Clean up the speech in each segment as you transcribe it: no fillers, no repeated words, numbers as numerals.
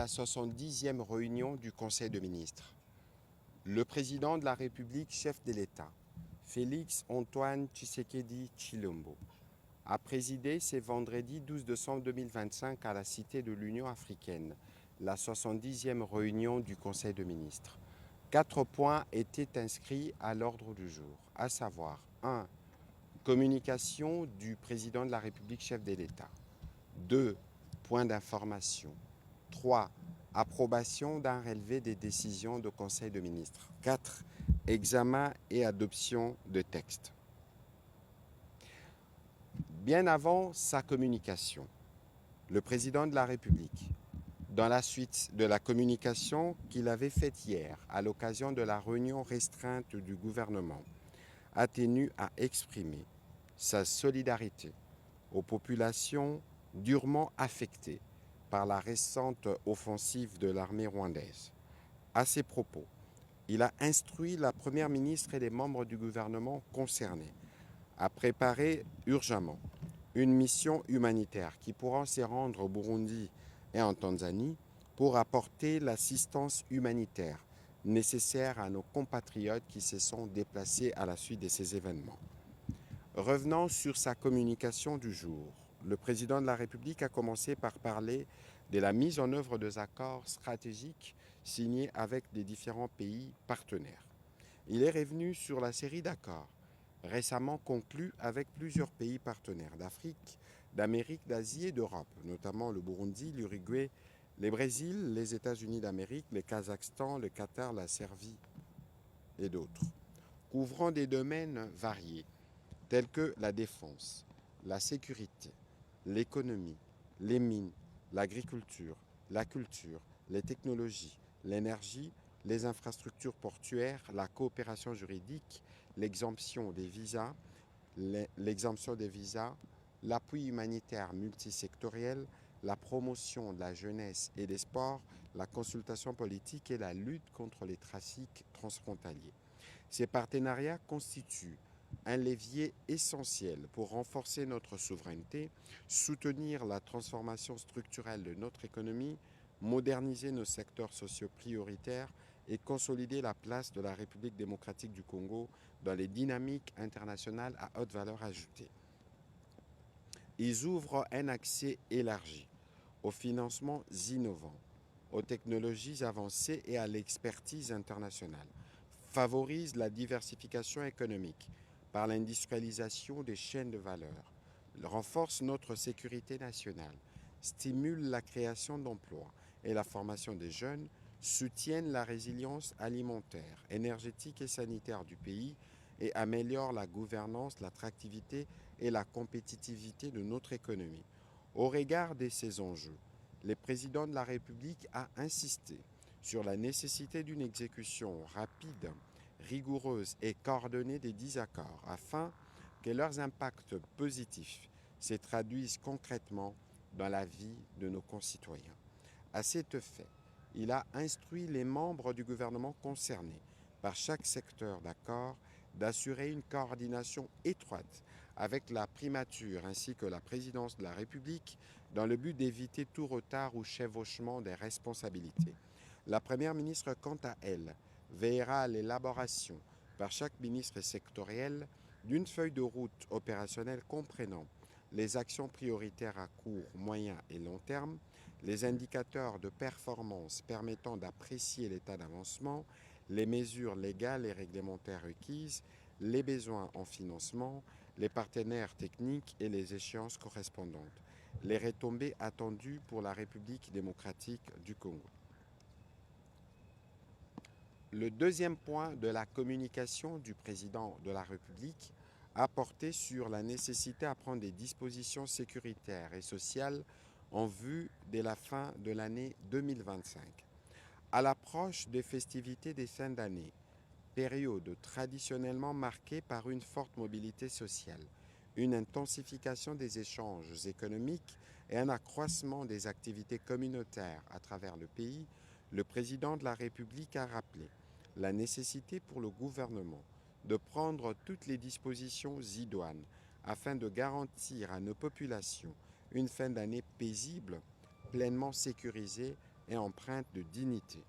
la 70e réunion du Conseil des ministres. Le président de la République, chef de l'État, Félix Antoine Tshisekedi Tshilombo, a présidé ce vendredi 12 décembre 2025 à la Cité de l'Union africaine, la 70e réunion du Conseil des ministres. 4 points étaient inscrits à l'ordre du jour, à savoir 1. Communication du président de la République, chef de l'État. 2. Points d'information. 3. Approbation d'un relevé des décisions du Conseil des ministres. 4. Examen et adoption de textes. Bien avant sa communication, le président de la République, dans la suite de la communication qu'il avait faite hier à l'occasion de la réunion restreinte du gouvernement, a tenu à exprimer sa solidarité aux populations durement affectées par la récente offensive de l'armée rwandaise. À ces propos, il a instruit la première ministre et les membres du gouvernement concernés à préparer urgemment une mission humanitaire qui pourra se rendre au Burundi et en Tanzanie pour apporter l'assistance humanitaire nécessaire à nos compatriotes qui se sont déplacés à la suite de ces événements. Revenant sur sa communication du jour, le président de la République a commencé par parler de la mise en œuvre des accords stratégiques signés avec les différents pays partenaires. Il est revenu sur la série d'accords récemment conclus avec plusieurs pays partenaires d'Afrique, d'Amérique, d'Asie et d'Europe, notamment le Burundi, l'Uruguay, le Brésil, les États-Unis d'Amérique, le Kazakhstan, le Qatar, la Serbie et d'autres, couvrant des domaines variés tels que la défense, la sécurité, l'économie, les mines, l'agriculture, la culture, les technologies, l'énergie, les infrastructures portuaires, la coopération juridique, l'exemption des visas, l'appui humanitaire multisectoriel, la promotion de la jeunesse et des sports, la consultation politique et la lutte contre les trafics transfrontaliers. Ces partenariats constituent un levier essentiel pour renforcer notre souveraineté, soutenir la transformation structurelle de notre économie, moderniser nos secteurs sociaux prioritaires et consolider la place de la République démocratique du Congo dans les dynamiques internationales à haute valeur ajoutée. Ils ouvrent un accès élargi aux financements innovants, aux technologies avancées et à l'expertise internationale, favorisent la diversification économique par l'industrialisation des chaînes de valeur, renforcent notre sécurité nationale, stimulent la création d'emplois et la formation des jeunes, soutiennent la résilience alimentaire, énergétique et sanitaire du pays et améliorent la gouvernance, l'attractivité et la compétitivité de notre économie. Au regard de ces enjeux, le président de la République a insisté sur la nécessité d'une exécution rapide, rigoureuse et coordonnée des 10 accords afin que leurs impacts positifs se traduisent concrètement dans la vie de nos concitoyens. À cet effet, il a instruit les membres du gouvernement concernés par chaque secteur d'accord d'assurer une coordination étroite avec la primature ainsi que la présidence de la République dans le but d'éviter tout retard ou chevauchement des responsabilités. La Première ministre, quant à elle, veillera à l'élaboration par chaque ministre sectoriel d'une feuille de route opérationnelle comprenant les actions prioritaires à court, moyen et long terme, les indicateurs de performance permettant d'apprécier l'état d'avancement, les mesures légales et réglementaires requises, les besoins en financement, les partenaires techniques et les échéances correspondantes, les retombées attendues pour la République démocratique du Congo. Le deuxième point de la communication du président de la République a porté sur la nécessité à prendre des dispositions sécuritaires et sociales en vue de la fin de l'année 2025. À l'approche des festivités des fins d'année, période traditionnellement marquée par une forte mobilité sociale, une intensification des échanges économiques et un accroissement des activités communautaires à travers le pays, le président de la République a rappelé la nécessité pour le gouvernement de prendre toutes les dispositions idoines afin de garantir à nos populations une fin d'année paisible, pleinement sécurisée et empreinte de dignité.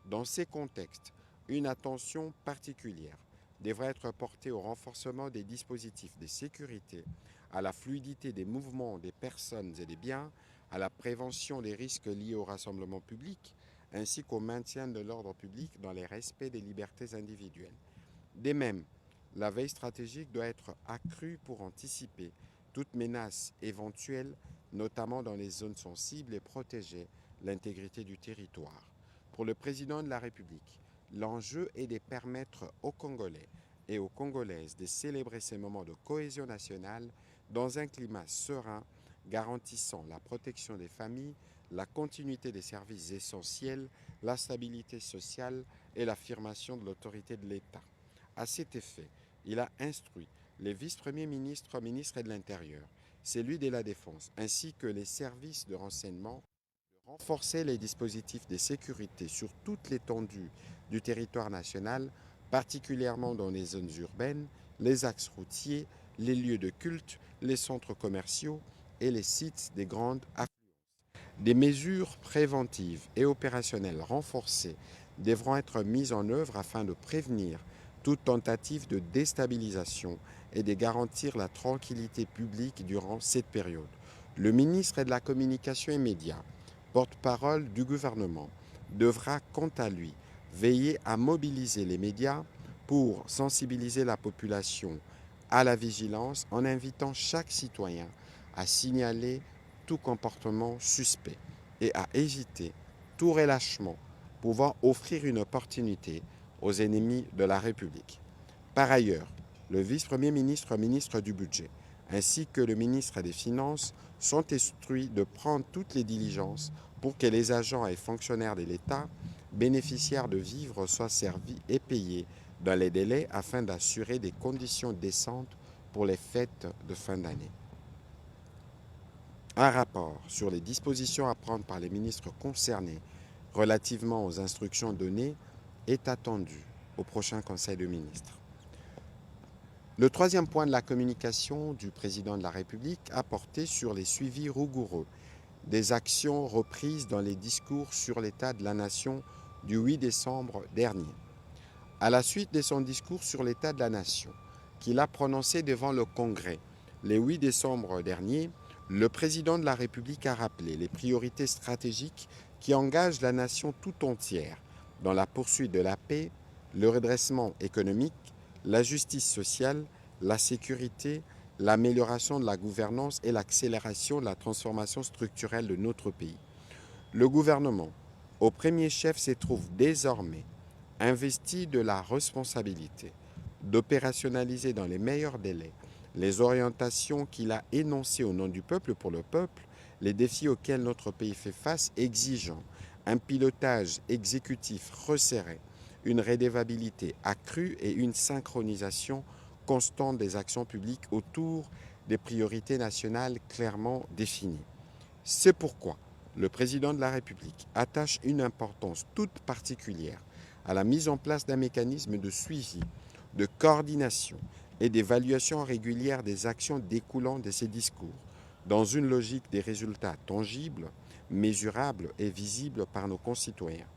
Dans ces contextes, une attention particulière devrait être portée au renforcement des dispositifs de sécurité, à la fluidité des mouvements des personnes et des biens, à la prévention des risques liés au rassemblement public, ainsi qu'au maintien de l'ordre public dans le respect des libertés individuelles. De même, la veille stratégique doit être accrue pour anticiper toute menace éventuelle, notamment dans les zones sensibles, et protéger l'intégrité du territoire. Pour le président de la République, l'enjeu est de permettre aux Congolais et aux Congolaises de célébrer ces moments de cohésion nationale dans un climat serein, garantissant la protection des familles, la continuité des services essentiels, la stabilité sociale et l'affirmation de l'autorité de l'État. À cet effet, il a instruit les vice-premiers ministres, ministres de l'Intérieur, celui de la Défense, ainsi que les services de renseignement, de renforcer les dispositifs de sécurité sur toute l'étendue du territoire national, particulièrement dans les zones urbaines, les axes routiers, les lieux de culte, les centres commerciaux et les sites des grandes affluences. Des mesures préventives et opérationnelles renforcées devront être mises en œuvre afin de prévenir toute tentative de déstabilisation et de garantir la tranquillité publique durant cette période. Le ministre de la Communication et Médias, porte-parole du gouvernement, devra quant à lui veiller à mobiliser les médias pour sensibiliser la population à la vigilance en invitant chaque citoyen à signaler tout comportement suspect et à éviter tout relâchement pouvant offrir une opportunité aux ennemis de la République. Par ailleurs, le vice-premier ministre, ministre du Budget, ainsi que le ministre des Finances sont instruits de prendre toutes les diligences pour que les agents et fonctionnaires de l'État bénéficiaires de vivres soient servis et payés dans les délais afin d'assurer des conditions décentes pour les fêtes de fin d'année. Un rapport sur les dispositions à prendre par les ministres concernés relativement aux instructions données est attendu au prochain Conseil de ministres. Le troisième point de la communication du président de la République a porté sur les suivis rigoureux des actions reprises dans les discours sur l'état de la nation du 8 décembre dernier. À la suite de son discours sur l'état de la nation, qu'il a prononcé devant le Congrès le 8 décembre dernier, le président de la République a rappelé les priorités stratégiques qui engagent la nation tout entière dans la poursuite de la paix, le redressement économique, la justice sociale, la sécurité, l'amélioration de la gouvernance et l'accélération de la transformation structurelle de notre pays. Le gouvernement, au premier chef, se trouve désormais investi de la responsabilité d'opérationnaliser dans les meilleurs délais les orientations qu'il a énoncées au nom du peuple pour le peuple, les défis auxquels notre pays fait face exigeant un pilotage exécutif resserré, une redevabilité accrue et une synchronisation constante des actions publiques autour des priorités nationales clairement définies. C'est pourquoi le président de la République attache une importance toute particulière à la mise en place d'un mécanisme de suivi, de coordination et d'évaluation régulière des actions découlant de ces discours, dans une logique des résultats tangibles, mesurables et visibles par nos concitoyens.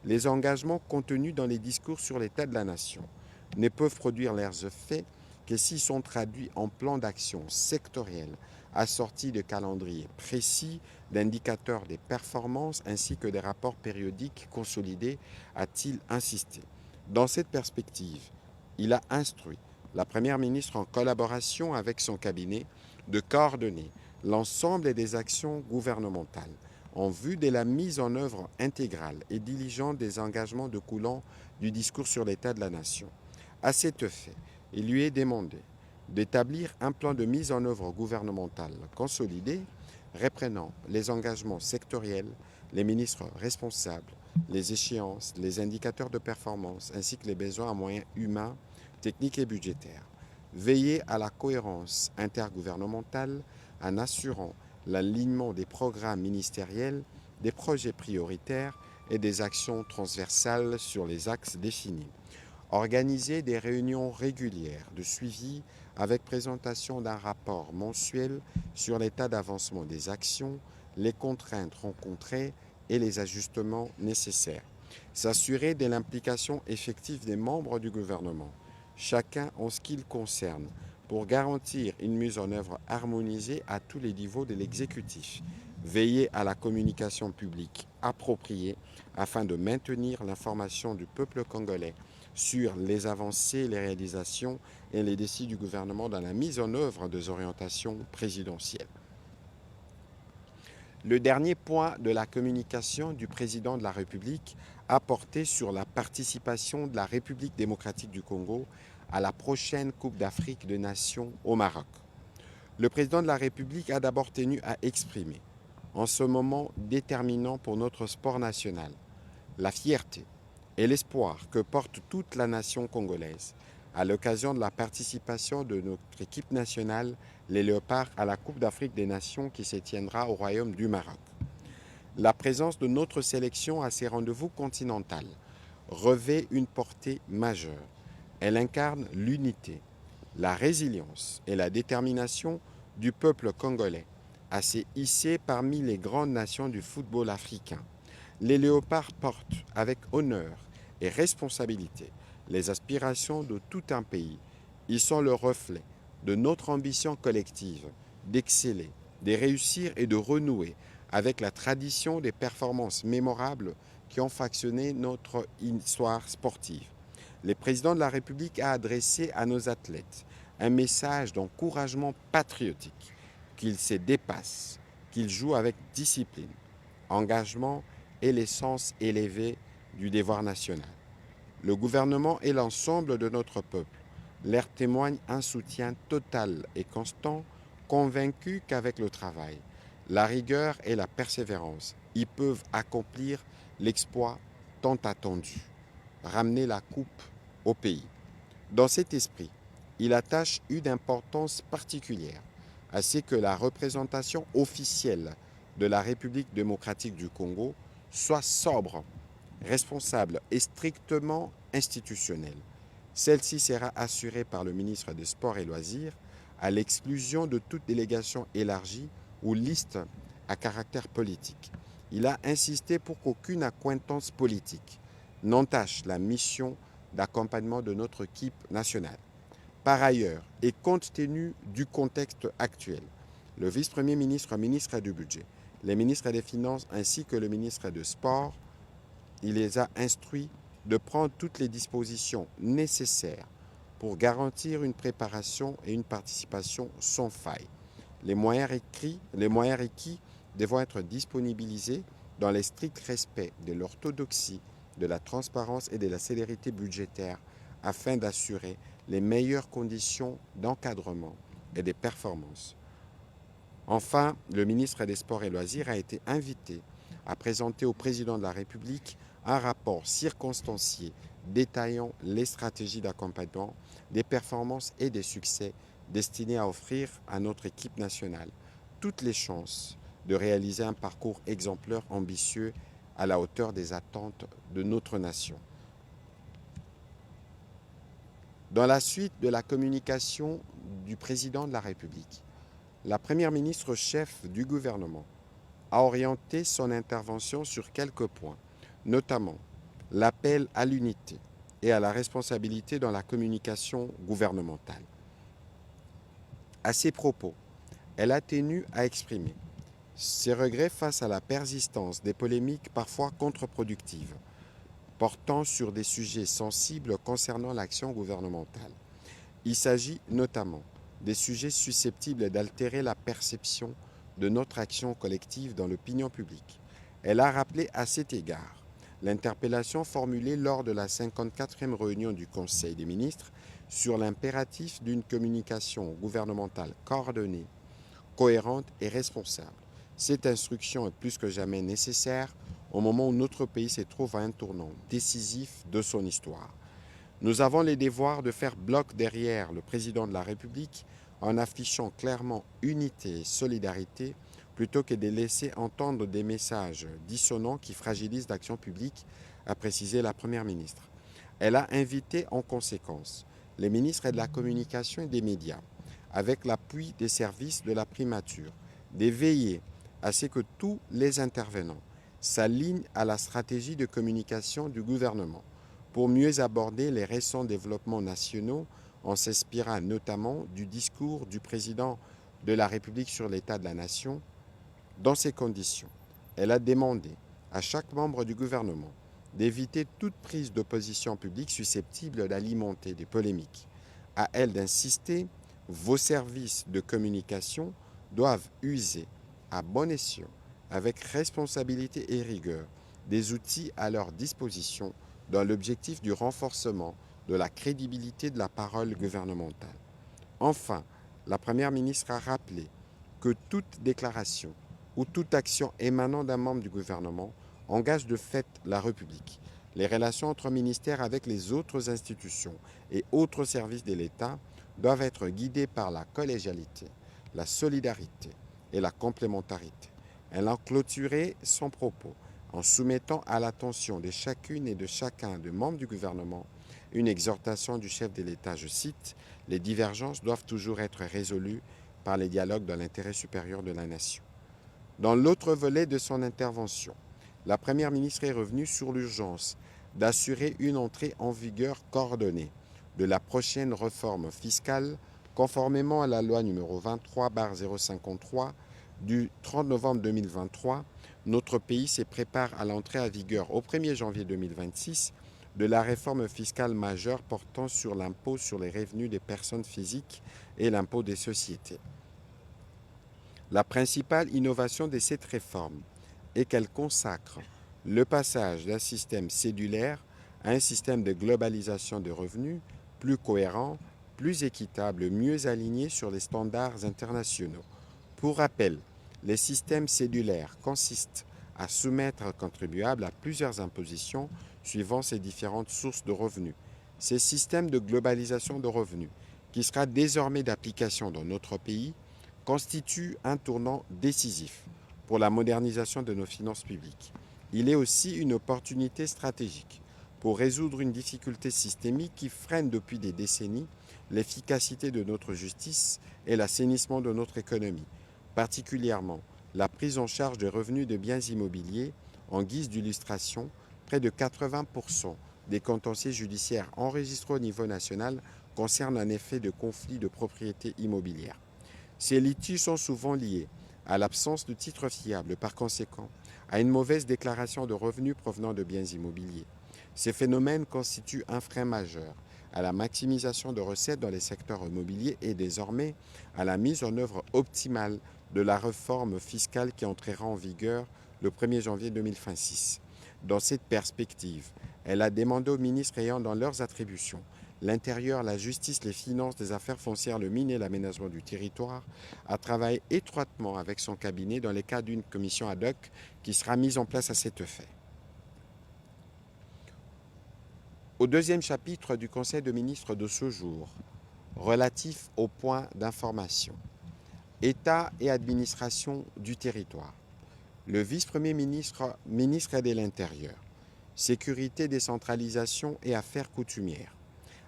Les engagements contenus dans les discours sur l'état de la nation ne peuvent produire leurs effets que s'ils sont traduits en plans d'action sectoriels assortis de calendriers précis, d'indicateurs des performances ainsi que des rapports périodiques consolidés, a-t-il insisté. Dans cette perspective, il a instruit la Première ministre en collaboration avec son cabinet de coordonner l'ensemble des actions gouvernementales en vue de la mise en œuvre intégrale et diligente des engagements découlant du discours sur l'état de la nation. À cet effet, il lui est demandé d'établir un plan de mise en œuvre gouvernementale consolidé, reprenant les engagements sectoriels, les ministres responsables, les échéances, les indicateurs de performance, ainsi que les besoins en moyens humains, techniques et budgétaires. Veiller à la cohérence intergouvernementale en assurant l'alignement des programmes ministériels, des projets prioritaires et des actions transversales sur les axes définis. Organiser des réunions régulières de suivi avec présentation d'un rapport mensuel sur l'état d'avancement des actions, les contraintes rencontrées et les ajustements nécessaires. S'assurer de l'implication effective des membres du gouvernement, chacun en ce qui le concerne, pour garantir une mise en œuvre harmonisée à tous les niveaux de l'exécutif. Veiller à la communication publique appropriée afin de maintenir l'information du peuple congolais sur les avancées, les réalisations et les défis du gouvernement dans la mise en œuvre des orientations présidentielles. Le dernier point de la communication du président de la République a porté sur la participation de la République démocratique du Congo à la prochaine Coupe d'Afrique des Nations au Maroc. Le président de la République a d'abord tenu à exprimer, en ce moment déterminant pour notre sport national, la fierté et l'espoir que porte toute la nation congolaise à l'occasion de la participation de notre équipe nationale, les Léopards, à la Coupe d'Afrique des Nations qui se tiendra au Royaume du Maroc. La présence de notre sélection à ces rendez-vous continentaux revêt une portée majeure. Elle incarne l'unité, la résilience et la détermination du peuple congolais à se hisser parmi les grandes nations du football africain. Les Léopards portent avec honneur et responsabilité les aspirations de tout un pays. Ils sont le reflet de notre ambition collective d'exceller, de réussir et de renouer avec la tradition des performances mémorables qui ont façonné notre histoire sportive. Le président de la République a adressé à nos athlètes un message d'encouragement patriotique, qu'ils se dépassent, qu'ils jouent avec discipline, engagement et l'essence élevée du devoir national. Le gouvernement et l'ensemble de notre peuple leur témoignent un soutien total et constant, convaincus qu'avec le travail, la rigueur et la persévérance, ils peuvent accomplir l'exploit tant attendu, ramener la coupe au pays. Dans cet esprit, il attache une importance particulière à ce que la représentation officielle de la République démocratique du Congo soit sobre, responsable et strictement institutionnelle. Celle-ci sera assurée par le ministre des Sports et Loisirs, à l'exclusion de toute délégation élargie ou liste à caractère politique. Il a insisté pour qu'aucune accointance politique n'entache la mission d'accompagnement de notre équipe nationale. Par ailleurs, et compte tenu du contexte actuel, le vice-premier ministre, ministre du Budget, les ministres des Finances ainsi que le ministre des Sports, il les a instruits de prendre toutes les dispositions nécessaires pour garantir une préparation et une participation sans faille. Les moyens requis devront être disponibilisés dans le strict respect de l'orthodoxie, de la transparence et de la célérité budgétaire afin d'assurer les meilleures conditions d'encadrement et de performance. Enfin, le ministre des Sports et Loisirs a été invité à présenter au président de la République un rapport circonstancié détaillant les stratégies d'accompagnement des performances et des succès destinés à offrir à notre équipe nationale toutes les chances de réaliser un parcours exemplaire ambitieux à la hauteur des attentes de notre nation. Dans la suite de la communication du président de la République, la première ministre chef du gouvernement a orienté son intervention sur quelques points, notamment l'appel à l'unité et à la responsabilité dans la communication gouvernementale. À ces propos, elle a tenu à exprimer ses regrets face à la persistance des polémiques parfois contre-productives, portant sur des sujets sensibles concernant l'action gouvernementale. Il s'agit notamment des sujets susceptibles d'altérer la perception de notre action collective dans l'opinion publique. Elle a rappelé à cet égard l'interpellation formulée lors de la 54e réunion du Conseil des ministres sur l'impératif d'une communication gouvernementale coordonnée, cohérente et responsable. Cette instruction est plus que jamais nécessaire au moment où notre pays se trouve à un tournant décisif de son histoire. Nous avons le devoir de faire bloc derrière le président de la République en affichant clairement unité et solidarité plutôt que de laisser entendre des messages dissonants qui fragilisent l'action publique, a précisé la Première ministre. Elle a invité en conséquence les ministres de la Communication et des Médias, avec l'appui des services de la primature, de veiller à ce que tous les intervenants s'aligne à la stratégie de communication du gouvernement pour mieux aborder les récents développements nationaux en s'inspirant notamment du discours du président de la République sur l'état de la nation. Dans ces conditions, elle a demandé à chaque membre du gouvernement d'éviter toute prise de position publique susceptible d'alimenter des polémiques. À elle d'insister, vos services de communication doivent user à bon escient, avec responsabilité et rigueur, des outils à leur disposition dans l'objectif du renforcement de la crédibilité de la parole gouvernementale. Enfin, la Première ministre a rappelé que toute déclaration ou toute action émanant d'un membre du gouvernement engage de fait la République. Les relations entre ministères avec les autres institutions et autres services de l'État doivent être guidées par la collégialité, la solidarité et la complémentarité. Elle a clôturé son propos en soumettant à l'attention de chacune et de chacun des membres du gouvernement une exhortation du chef de l'État, je cite, « Les divergences doivent toujours être résolues par les dialogues dans l'intérêt supérieur de la nation ». Dans l'autre volet de son intervention, la Première ministre est revenue sur l'urgence d'assurer une entrée en vigueur coordonnée de la prochaine réforme fiscale conformément à la loi numéro 23/053 du 30 novembre 2023. Notre pays se prépare à l'entrée en vigueur au 1er janvier 2026 de la réforme fiscale majeure portant sur l'impôt sur les revenus des personnes physiques et l'impôt des sociétés. La principale innovation de cette réforme est qu'elle consacre le passage d'un système cédulaire à un système de globalisation de revenus plus cohérent, plus équitable, mieux aligné sur les standards internationaux. Pour rappel, les systèmes cédulaires consistent à soumettre un contribuable à plusieurs impositions suivant ses différentes sources de revenus. Ces systèmes de globalisation de revenus, qui sera désormais d'application dans notre pays, constituent un tournant décisif pour la modernisation de nos finances publiques. Il est aussi une opportunité stratégique pour résoudre une difficulté systémique qui freine depuis des décennies l'efficacité de notre justice et l'assainissement de notre économie, particulièrement la prise en charge des revenus de biens immobiliers. En guise d'illustration, près de 80% des contentieux judiciaires enregistrés au niveau national concernent un effet de conflit de propriété immobilière. Ces litiges sont souvent liés à l'absence de titres fiables, par conséquent, à une mauvaise déclaration de revenus provenant de biens immobiliers. Ces phénomènes constituent un frein majeur à la maximisation de recettes dans les secteurs immobiliers et désormais à la mise en œuvre optimale de la réforme fiscale qui entrera en vigueur le 1er janvier 2026. Dans cette perspective, elle a demandé aux ministres ayant dans leurs attributions l'intérieur, la justice, les finances, les affaires foncières, le mine et l'aménagement du territoire à travailler étroitement avec son cabinet dans le cadre d'une commission ad hoc qui sera mise en place à cet effet. Au deuxième chapitre du Conseil de ministres de ce jour, relatif aux points d'information, État et administration du territoire, le vice-premier ministre, ministre de l'Intérieur, Sécurité, décentralisation et affaires coutumières,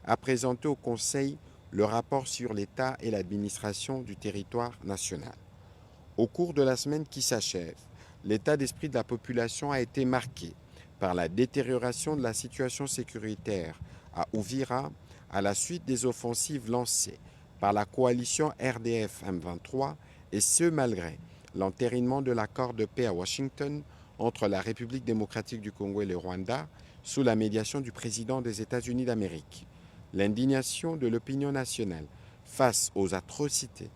a présenté au Conseil le rapport sur l'État et l'administration du territoire national. Au cours de la semaine qui s'achève, l'état d'esprit de la population a été marqué par la détérioration de la situation sécuritaire à Uvira à la suite des offensives lancées par la coalition RDF-M23 et ce malgré l'entérinement de l'accord de paix à Washington entre la République démocratique du Congo et le Rwanda sous la médiation du président des États-Unis d'Amérique. L'indignation de l'opinion nationale face aux atrocités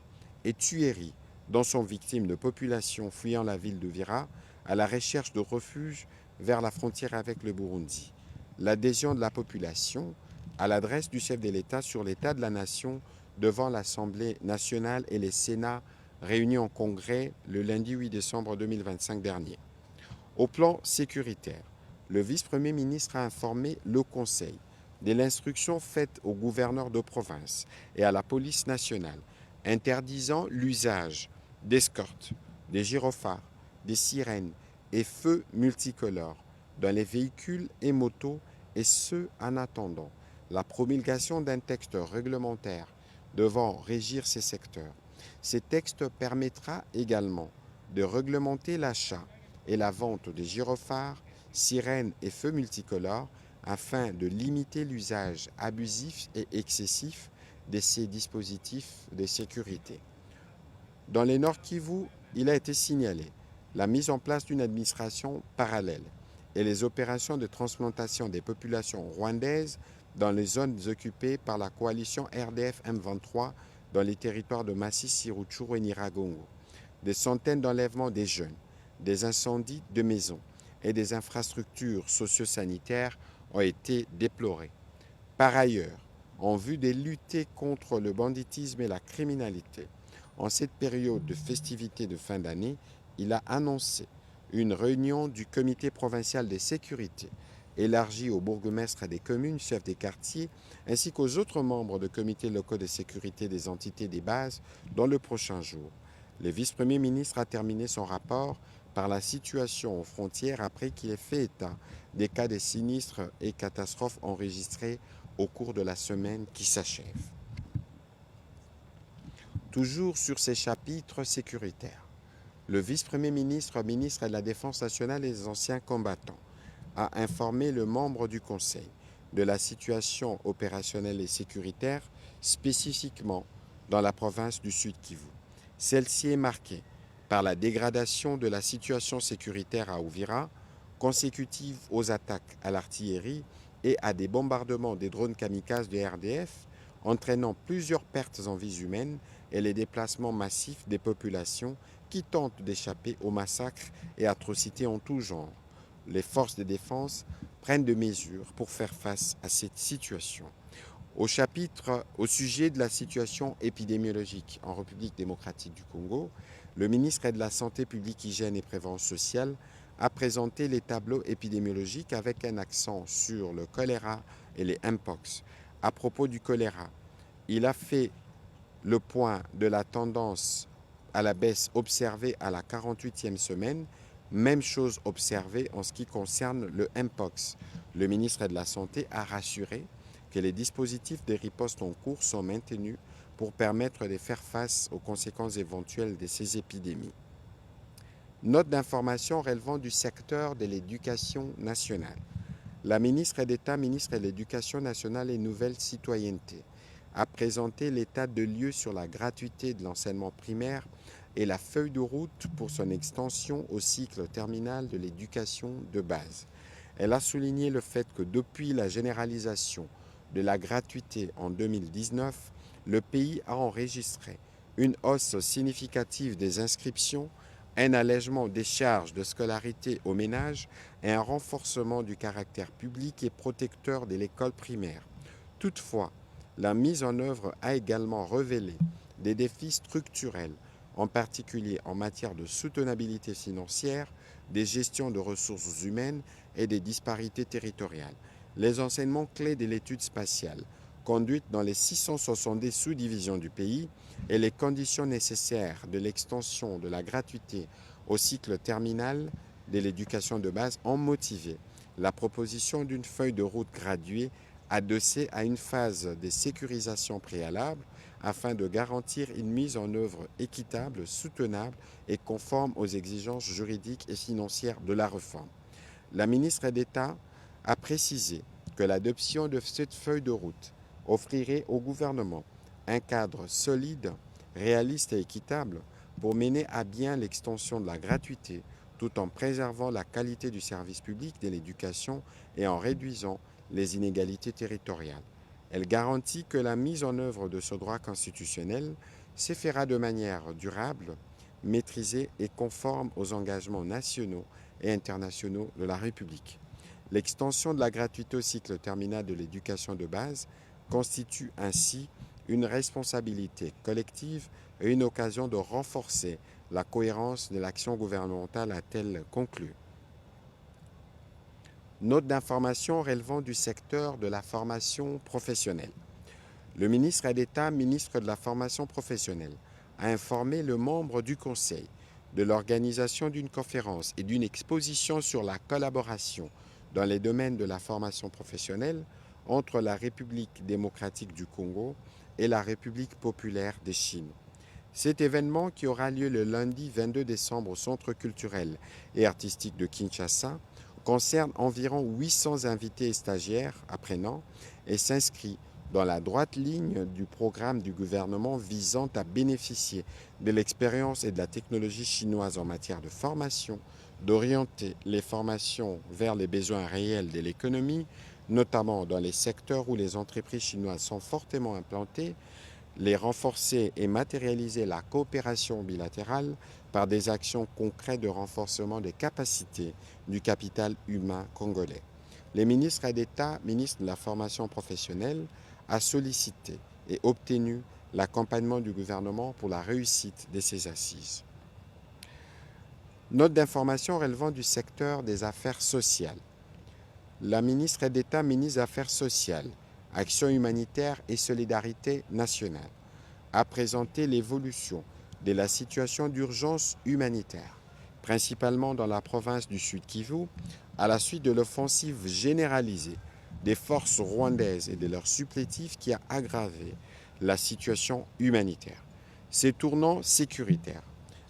et tueries dont sont victimes de populations fuyant la ville d'Uvira à la recherche de refuge vers la frontière avec le Burundi. L'adhésion de la population à l'adresse du chef de l'État sur l'état de la nation devant l'Assemblée nationale et les Sénats réunis en congrès le lundi 8 décembre 2025 dernier. Au plan sécuritaire, le vice-premier ministre a informé le Conseil de l'instruction faite aux gouverneurs de province et à la police nationale interdisant l'usage d'escortes, des gyrophares, des sirènes et feux multicolores dans les véhicules et motos, et ce en attendant la promulgation d'un texte réglementaire devant régir ces secteurs. Ce texte permettra également de réglementer l'achat et la vente des gyrophares, sirènes et feux multicolores afin de limiter l'usage abusif et excessif de ces dispositifs de sécurité. Dans les Nord Kivu, il a été signalé la mise en place d'une administration parallèle et les opérations de transplantation des populations rwandaises dans les zones occupées par la coalition RDF M23 dans les territoires de Masisi, Rutshuru et Nyiragongo. Des centaines d'enlèvements des jeunes, des incendies de maisons et des infrastructures socio-sanitaires ont été déplorés. Par ailleurs, en vue de lutter contre le banditisme et la criminalité, en cette période de festivités de fin d'année, il a annoncé une réunion du comité provincial de sécurité élargie aux bourgmestres des communes, chefs des quartiers, ainsi qu'aux autres membres de comités locaux de sécurité des entités des bases dans le prochain jour. Le vice-premier ministre a terminé son rapport par la situation aux frontières après qu'il ait fait état des cas de sinistres et catastrophes enregistrés au cours de la semaine qui s'achève. Toujours sur ces chapitres sécuritaires, le vice-premier ministre, ministre de la Défense nationale et des anciens combattants, a informé le membre du Conseil de la situation opérationnelle et sécuritaire spécifiquement dans la province du Sud Kivu. Celle-ci est marquée par la dégradation de la situation sécuritaire à Uvira, consécutive aux attaques à l'artillerie et à des bombardements des drones kamikazes de RDF, entraînant plusieurs pertes en vies humaines et les déplacements massifs des populations qui tentent d'échapper aux massacres et atrocités en tout genre. Les forces de défense prennent des mesures pour faire face à cette situation. Au sujet de la situation épidémiologique en République démocratique du Congo, le ministre de la Santé publique, Hygiène et Prévention sociale a présenté les tableaux épidémiologiques avec un accent sur le choléra et les mpox. À propos du choléra, il a fait le point de la tendance à la baisse observée à la 48e semaine. Même chose observée en ce qui concerne le mpox. Le ministre de la Santé a rassuré que les dispositifs de riposte en cours sont maintenus pour permettre de faire face aux conséquences éventuelles de ces épidémies. Note d'information relevant du secteur de l'éducation nationale. La ministre d'État, ministre de l'Éducation nationale et Nouvelle Citoyenneté, a présenté l'état de lieu sur la gratuité de l'enseignement primaire et la feuille de route pour son extension au cycle terminal de l'éducation de base. Elle a souligné le fait que depuis la généralisation de la gratuité en 2019, le pays a enregistré une hausse significative des inscriptions, un allègement des charges de scolarité aux ménages et un renforcement du caractère public et protecteur de l'école primaire. Toutefois, la mise en œuvre a également révélé des défis structurels, en particulier en matière de soutenabilité financière, des gestions de ressources humaines et des disparités territoriales. Les enseignements clés de l'étude spatiale, conduite dans les 670 sous-divisions du pays, et les conditions nécessaires de l'extension de la gratuité au cycle terminal de l'éducation de base ont motivé la proposition d'une feuille de route graduée adossée à une phase de sécurisation préalable afin de garantir une mise en œuvre équitable, soutenable et conforme aux exigences juridiques et financières de la réforme. La ministre d'État a précisé que l'adoption de cette feuille de route offrirait au gouvernement un cadre solide, réaliste et équitable pour mener à bien l'extension de la gratuité tout en préservant la qualité du service public de l'éducation et en réduisant les inégalités territoriales. Elle garantit que la mise en œuvre de ce droit constitutionnel se fera de manière durable, maîtrisée et conforme aux engagements nationaux et internationaux de la République. L'extension de la gratuité au cycle terminal de l'éducation de base constitue ainsi une responsabilité collective et une occasion de renforcer la cohérence de l'action gouvernementale, a-t-elle conclu. Note d'information relevant du secteur de la formation professionnelle. Le ministre d'État, ministre de la formation professionnelle, a informé le membre du Conseil de l'organisation d'une conférence et d'une exposition sur la collaboration dans les domaines de la formation professionnelle entre la République démocratique du Congo et la République populaire de Chine. Cet événement, qui aura lieu le lundi 22 décembre au Centre culturel et artistique de Kinshasa, concerne environ 800 invités et stagiaires apprenants et s'inscrit dans la droite ligne du programme du gouvernement visant à bénéficier de l'expérience et de la technologie chinoise en matière de formation, d'orienter les formations vers les besoins réels de l'économie, notamment dans les secteurs où les entreprises chinoises sont fortement implantées, les renforcer et matérialiser la coopération bilatérale par des actions concrètes de renforcement des capacités du capital humain congolais. Les ministres d'État, ministres de la formation professionnelle, a sollicité et obtenu l'accompagnement du gouvernement pour la réussite de ces assises. Note d'information relevant du secteur des affaires sociales. La ministre d'État, ministre des Affaires sociales, Action humanitaire et solidarité nationale, a présenté l'évolution de la situation d'urgence humanitaire, principalement dans la province du Sud Kivu, à la suite de l'offensive généralisée des forces rwandaises et de leurs supplétifs qui a aggravé la situation humanitaire. Ce tournant sécuritaire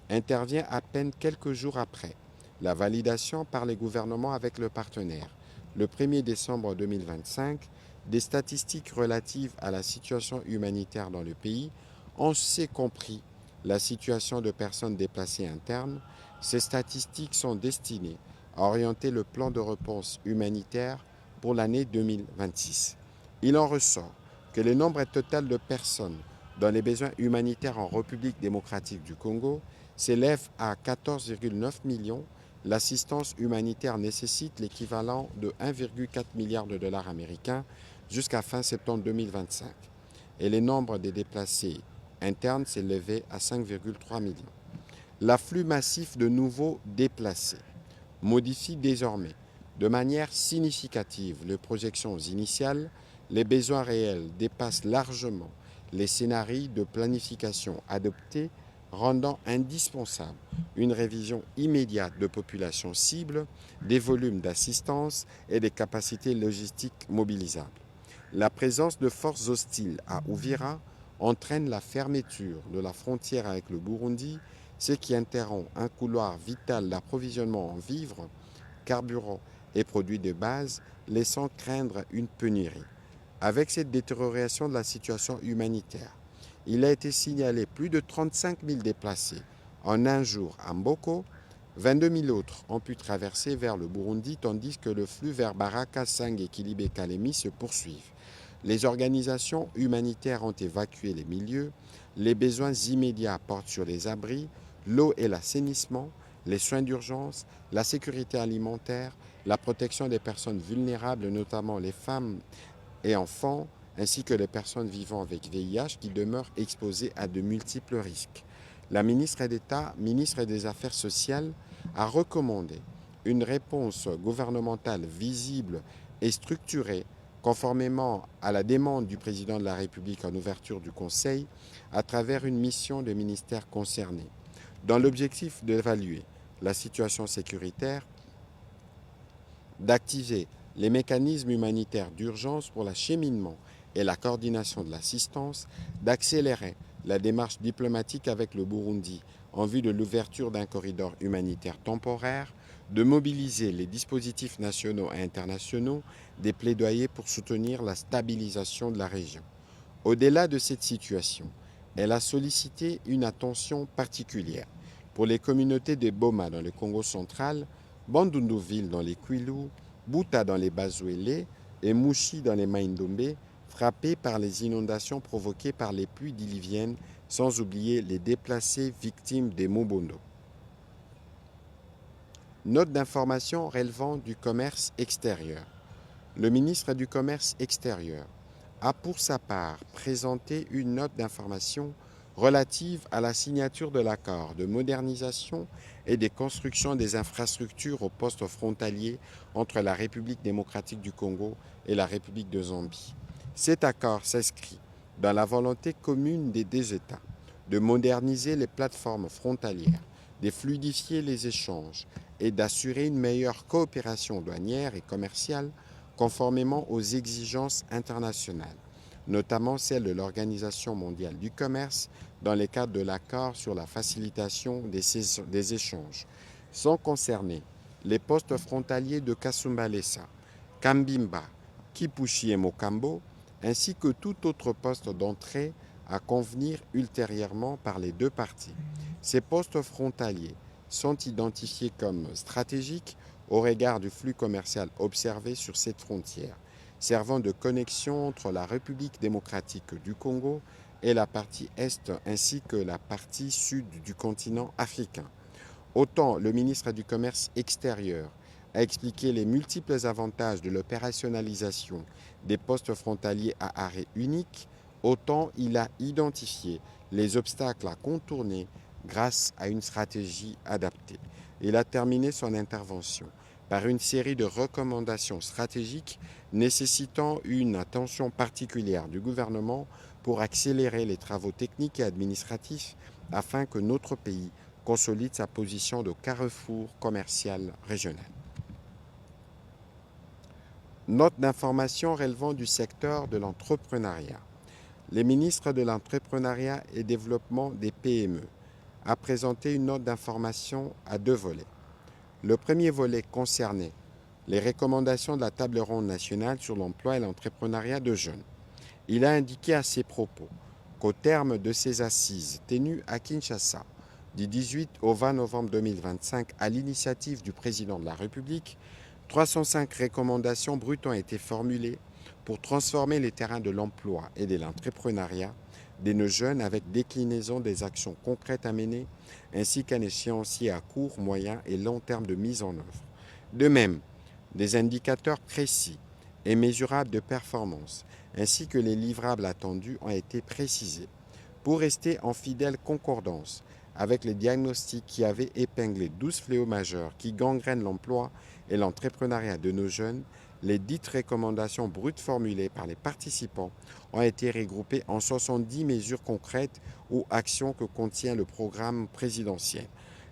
intervient à peine quelques jours après la validation par les gouvernements avec le partenaire, le 1er décembre 2025, des statistiques relatives à la situation humanitaire dans le pays, on s'est compris la situation de personnes déplacées internes. Ces statistiques sont destinées à orienter le plan de réponse humanitaire pour l'année 2026. Il en ressort que le nombre total de personnes dans les besoins humanitaires en République démocratique du Congo s'élève à 14,9 millions. L'assistance humanitaire nécessite l'équivalent de 1,4 milliard de dollars américains jusqu'à fin septembre 2025. Et le nombre des déplacés internes s'est élevé à 5,3 millions. L'afflux massif de nouveaux déplacés modifie désormais de manière significative les projections initiales. Les besoins réels dépassent largement les scénarios de planification adoptés, rendant indispensable une révision immédiate de population cible, des volumes d'assistance et des capacités logistiques mobilisables. La présence de forces hostiles à Uvira entraîne la fermeture de la frontière avec le Burundi, ce qui interrompt un couloir vital d'approvisionnement en vivres, carburant et produits de base, laissant craindre une pénurie. Avec cette détérioration de la situation humanitaire, il a été signalé plus de 35 000 déplacés en un jour à Mboko. 22 000 autres ont pu traverser vers le Burundi, tandis que le flux vers Baraka, Sange, Kilibe et Kalemi se poursuivent. Les organisations humanitaires ont évacué les milieux. Les besoins immédiats portent sur les abris, l'eau et l'assainissement, les soins d'urgence, la sécurité alimentaire, la protection des personnes vulnérables, notamment les femmes et enfants, ainsi que les personnes vivant avec VIH qui demeurent exposées à de multiples risques. La ministre d'État, ministre des Affaires sociales, a recommandé une réponse gouvernementale visible et structurée, conformément à la demande du président de la République en ouverture du Conseil, à travers une mission des ministères concernés, dans l'objectif d'évaluer la situation sécuritaire, d'activer les mécanismes humanitaires d'urgence pour l'acheminement et la coordination de l'assistance, d'accélérer la démarche diplomatique avec le Burundi en vue de l'ouverture d'un corridor humanitaire temporaire, de mobiliser les dispositifs nationaux et internationaux, des plaidoyers pour soutenir la stabilisation de la région. Au-delà de cette situation, elle a sollicité une attention particulière pour les communautés de Boma dans le Congo central, Bandundu-Ville dans les Kwilu, Buta dans les Bazuélé et Mouchi dans les Maïndombe, frappés par les inondations provoquées par les pluies diluviennes, sans oublier les déplacés victimes des Mobondo. Note d'information relevant du commerce extérieur. Le ministre du Commerce extérieur a pour sa part présenté une note d'information relative à la signature de l'accord de modernisation et de construction des infrastructures aux postes frontaliers entre la République démocratique du Congo et la République de Zambie. Cet accord s'inscrit dans la volonté commune des deux États de moderniser les plateformes frontalières, de fluidifier les échanges et d'assurer une meilleure coopération douanière et commerciale conformément aux exigences internationales. notamment celle de l'Organisation mondiale du commerce dans le cadre de l'accord sur la facilitation des échanges. Sont concernés les postes frontaliers de Kasumbalesa, Kambimba, Kipushi et Mokambo, ainsi que tout autre poste d'entrée à convenir ultérieurement par les deux parties. Ces postes frontaliers sont identifiés comme stratégiques au regard du flux commercial observé sur cette frontière, servant de connexion entre la République démocratique du Congo et la partie Est ainsi que la partie Sud du continent africain. Autant le ministre du Commerce extérieur a expliqué les multiples avantages de l'opérationnalisation des postes frontaliers à arrêt unique, autant il a identifié les obstacles à contourner grâce à une stratégie adaptée. Il a terminé son intervention par une série de recommandations stratégiques nécessitant une attention particulière du gouvernement pour accélérer les travaux techniques et administratifs afin que notre pays consolide sa position de carrefour commercial régional. Note d'information relevant du secteur de l'entrepreneuriat. Le ministre de l'Entrepreneuriat et Développement des PME a présenté une note d'information à deux volets. Le premier volet concernait les recommandations de la table ronde nationale sur l'emploi et l'entrepreneuriat de jeunes. Il a indiqué à ses propos qu'au terme de ces assises tenues à Kinshasa du 18 au 20 novembre 2025 à l'initiative du président de la République, 305 recommandations brutes ont été formulées pour transformer les terrains de l'emploi et de l'entrepreneuriat de nos jeunes avec déclinaison des actions concrètes à mener ainsi qu'un échéancier à court, moyen et long terme de mise en œuvre. De même, des indicateurs précis et mesurables de performance ainsi que les livrables attendus ont été précisés. Pour rester en fidèle concordance avec les diagnostics qui avaient épinglé 12 fléaux majeurs qui gangrènent l'emploi et l'entrepreneuriat de nos jeunes, les dites recommandations brutes formulées par les participants ont été regroupées en 70 mesures concrètes ou actions que contient le programme présidentiel.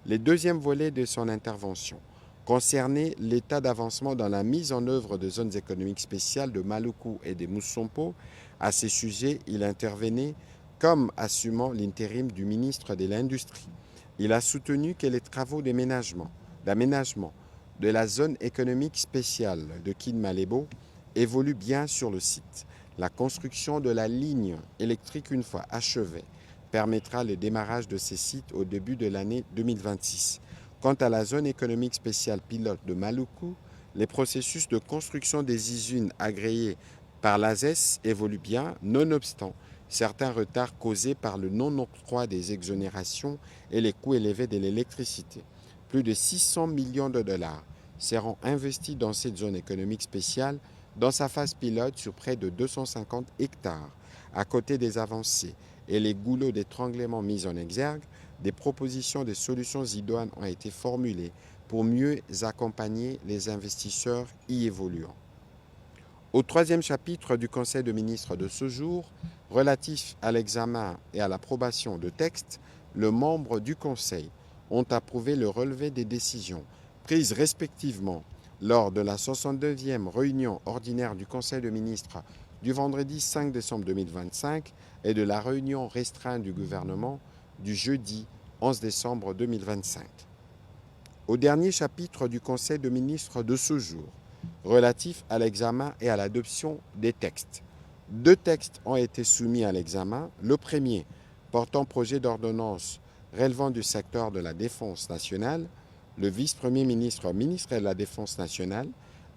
Le deuxième volet de son intervention concernait l'état d'avancement dans la mise en œuvre de zones économiques spéciales de Maluku et de Moussompo. À ces sujets, il intervenait comme assumant l'intérim du ministre de l'Industrie. Il a soutenu que les travaux d'aménagement de la zone économique spéciale de Kin-Malebo évoluent bien sur le site. La construction de la ligne électrique, une fois achevée, permettra le démarrage de ces sites au début de l'année 2026. Quant à la zone économique spéciale pilote de Maluku, les processus de construction des usines agréées par l'ASES évoluent bien, nonobstant certains retards causés par le non-octroi des exonérations et les coûts élevés de l'électricité. Plus de 600 millions de dollars seront investis dans cette zone économique spéciale dans sa phase pilote sur près de 250 hectares. À côté des avancées et les goulots d'étranglement mis en exergue, des propositions de solutions idoines ont été formulées pour mieux accompagner les investisseurs y évoluant. Au troisième chapitre du Conseil de ministres de ce jour, relatif à l'examen et à l'approbation de textes, les membres du Conseil ont approuvé le relevé des décisions prises respectivement lors de la 62e réunion ordinaire du Conseil de ministres du vendredi 5 décembre 2025 et de la réunion restreinte du gouvernement du jeudi 11 décembre 2025. Au dernier chapitre du Conseil de ministres de ce jour, relatif à l'examen et à l'adoption des textes. Deux textes ont été soumis à l'examen. Le premier, portant projet d'ordonnance relevant du secteur de la défense nationale, le vice-premier ministre, ministre de la Défense nationale,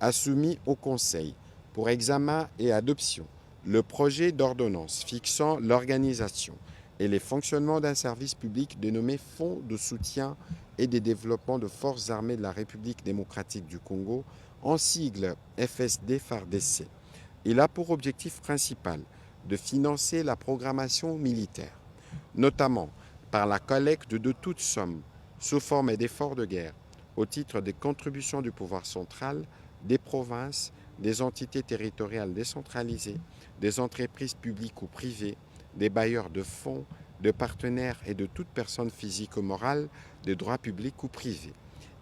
a soumis au Conseil pour examen et adoption le projet d'ordonnance fixant l'organisation et les fonctionnements d'un service public dénommé Fonds de soutien et de développement de forces armées de la République démocratique du Congo, en sigle FSD-FARDC. Il a pour objectif principal de financer la programmation militaire, notamment par la collecte de toutes sommes sous forme d'efforts de guerre au titre des contributions du pouvoir central, des provinces, des entités territoriales décentralisées, des entreprises publiques ou privées, des bailleurs de fonds, de partenaires et de toute personne physique ou morale de droit public ou privé.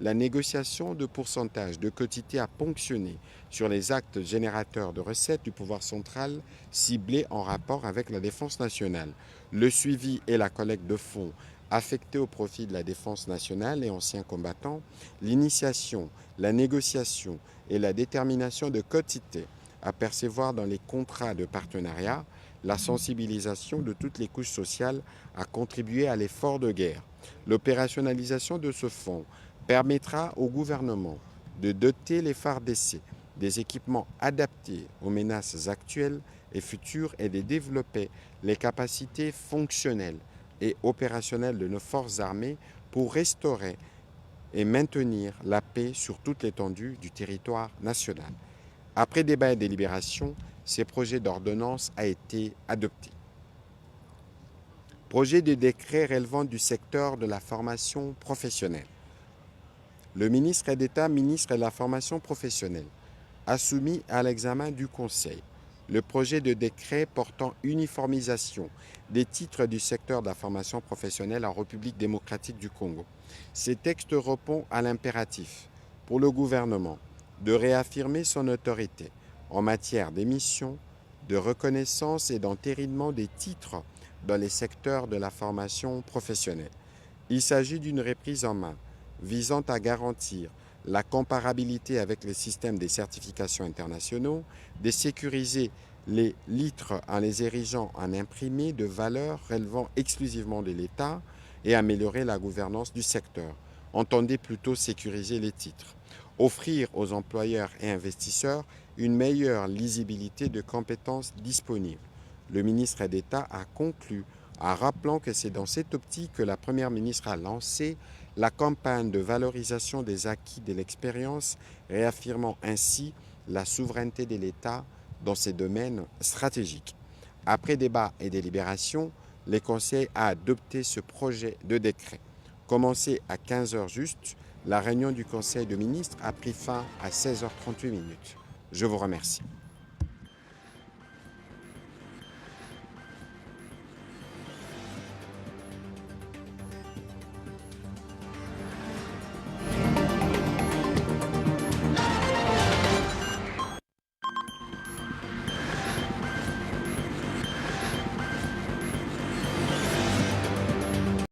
la négociation de pourcentage de quotité à ponctionner sur les actes générateurs de recettes du pouvoir central ciblés en rapport avec la défense nationale, le suivi et la collecte de fonds affectés au profit de la défense nationale et anciens combattants, l'initiation, la négociation et la détermination de quotités à percevoir dans les contrats de partenariat, la sensibilisation de toutes les couches sociales à contribuer à l'effort de guerre. L'opérationnalisation de ce fonds permettra au gouvernement de doter les FARDC des équipements adaptés aux menaces actuelles et futures et de développer les capacités fonctionnelles et opérationnelles de nos forces armées pour restaurer et maintenir la paix sur toute l'étendue du territoire national. Après débat et délibération, ce projet d'ordonnance a été adopté. Projet de décret relevant du secteur de la formation professionnelle. Le ministre d'État, ministre de la formation professionnelle, a soumis à l'examen du Conseil le projet de décret portant uniformisation des titres du secteur de la formation professionnelle en République démocratique du Congo. Ces textes répondent à l'impératif pour le gouvernement de réaffirmer son autorité en matière d'émission, de reconnaissance et d'entérinement des titres dans les secteurs de la formation professionnelle. Il s'agit d'une reprise en main visant à garantir la comparabilité avec les systèmes des certifications internationaux, de sécuriser les litres en les érigeant en imprimés de valeur relevant exclusivement de l'État et améliorer la gouvernance du secteur. Entendez plutôt sécuriser les titres. Offrir aux employeurs et investisseurs une meilleure lisibilité de compétences disponibles. Le ministre d'État a conclu en rappelant que c'est dans cette optique que la Première ministre a lancé la campagne de valorisation des acquis de l'expérience, réaffirmant ainsi la souveraineté de l'État dans ces domaines stratégiques. Après débat et délibération, le Conseil a adopté ce projet de décret. Commencé à 15h juste, la réunion du Conseil de ministres a pris fin à 16h38. Je vous remercie.